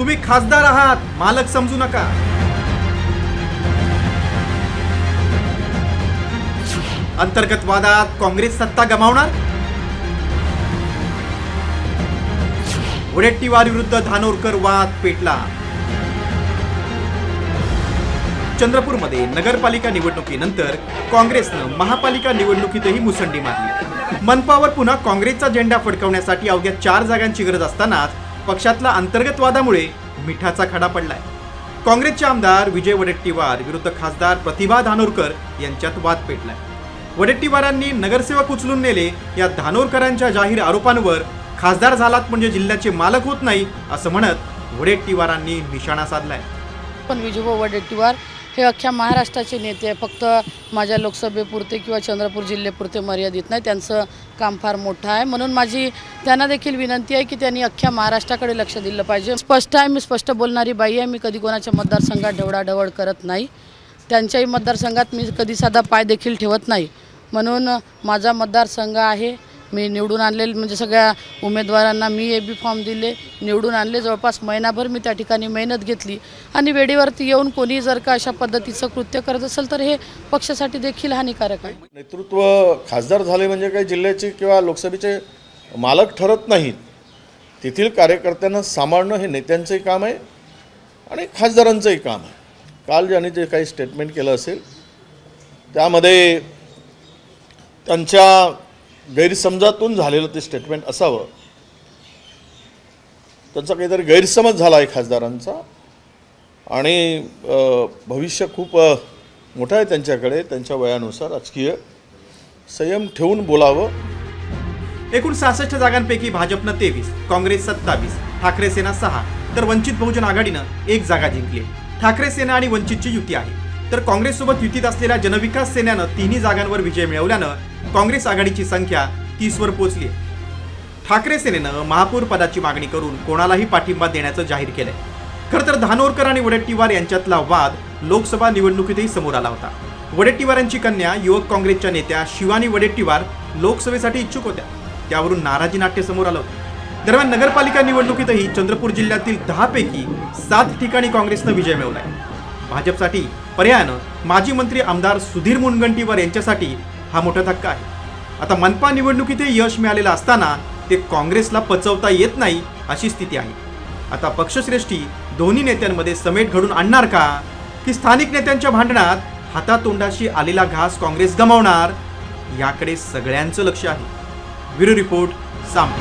तुम्ही खासदार आहात, मालक समजू नका। अंतर्गत वादात काँग्रेस सत्ता गमावणार? वडेट्टीवार विरुद्ध धानोरकर वाद पेटला। चंद्रपूरमध्ये नगरपालिका निवडणुकीनंतर काँग्रेसनं महापालिका निवडणुकीतही मुसंडी मारली। मनपावर पुन्हा काँग्रेसचा झेंडा फडकवण्यासाठी अवघ्या 4 जागांची गरज असतानाच पक्षातला अंतर्गत वादामुळे मिठाचा खडा पडलाय। काँग्रेसचे आमदार विजय वडेट्टीवार विरुद्ध खासदार प्रतिभा धानोरकर यांच्यात वाद पेटलाय। वडेट्टीवारांनी नगरसेवक उचलून नेले या धानोरकरांच्या जाहीर आरोपांवर खासदार झालात म्हणजे जिल्ह्याचे मालक होत नाही असं म्हणत वडेट्टीवारांनी निशाणा साधलाय। पण विजय वडेट्टीवार हे अख्ख्या महाराष्ट्राचे नेते आहे, फक्त माझ्या लोकसभेपुरते किंवा चंद्रपूर जिल्ह्यापुरते मर्यादित नाही। त्यांचं काम फार मोठं आहे, म्हणून माझी त्यांना देखील विनंती आहे की त्यांनी अख्ख्या महाराष्ट्राकडे लक्ष दिलं पाहिजे। स्पष्ट आहे, मी स्पष्ट बोलणारी बाई आहे। मी कधी कोणाच्या मतदारसंघात ढवळाढवळ करत नाही, त्यांच्याही मतदारसंघात मी कधी साधा पाय देखील ठेवत नाही। म्हणून माझा मतदारसंघ आहे, मी निवडून आणलेले म्हणजे सगळ्या उमेदवारांना मी AB फॉर्म दिले, निवडून आणले। जवळपास महिनाभर मी त्या ठिकाणी मेहनत घेतली आणि वेळेवरती येऊन कोणी जर का अशा पद्धतीचं कृत्य करत असेल तर हे पक्षासाठी देखील हानिकारक आहे। नेतृत्व खासदार झाले म्हणजे काही जिल्ह्याचे किंवा लोकसभेचे मालक ठरत नाहीत। तेथील कार्यकर्त्यांना सांभाळणं हे नेत्यांचंही काम आहे आणि खासदारांचंही काम आहे। काल ज्यांनी जे काही स्टेटमेंट केलं असेल त्यामध्ये त्यांच्या गैरसमजातून झालेलं ते स्टेटमेंट असावं। त्यांचा काहीतरी गैरसमज झाला आहे खासदारांचा आणि भविष्य खूप मोठं आहे त्यांच्याकडे। त्यांच्या वयानुसार राजकीय संयम ठेवून बोलावं। एकूण 66 जागांपैकी भाजपनं 23, काँग्रेस 27, ठाकरे सेना 6 तर वंचित बहुजन आघाडीनं 1 जागा जिंकली। ठाकरे सेना आणि वंचितची युती आहे, तर काँग्रेससोबत युतीत असलेल्या जनविकास सेनेनं 3 जागांवर विजय मिळवल्यानं काँग्रेस आघाडीची संख्या 30 वर पोहोचली। ठाकरे सेनेनं महापौर पदाची मागणी करून कोणालाही पाठिंबा देण्याचं जाहीर केलंय। खरं तर धानोरकर आणि वडेट्टीवार यांच्यातला वाद लोकसभा निवडणुकीतही समोर आला होता। वडेट्टीवारांची कन्या युवक काँग्रेसच्या नेत्या शिवानी वडेट्टीवार लोकसभेसाठी इच्छुक होत्या, त्यावरून नाराजी नाट्य समोर आलं होतं। दरम्यान नगरपालिका निवडणुकीतही चंद्रपूर जिल्ह्यातील 10 पैकी 7 ठिकाणी काँग्रेसनं विजय मिळवलाय। भाजपसाठी पर्यायानं माजी मंत्री आमदार सुधीर मुनगंटीवार यांच्यासाठी हा मोठा धक्का आहे। आता मनपा निवडणुकीतही यश मिळालेलं असताना ते काँग्रेसला पचवता येत नाही अशी स्थिती आहे। आता पक्षश्रेष्ठी दोन्ही नेत्यांमध्ये समेट घडून आणणार का, की स्थानिक नेत्यांच्या भांडणात हातातोंडाशी आलेला घास काँग्रेस गमावणार, याकडे सगळ्यांचं लक्ष आहे। ब्युरो रिपोर्ट, साम।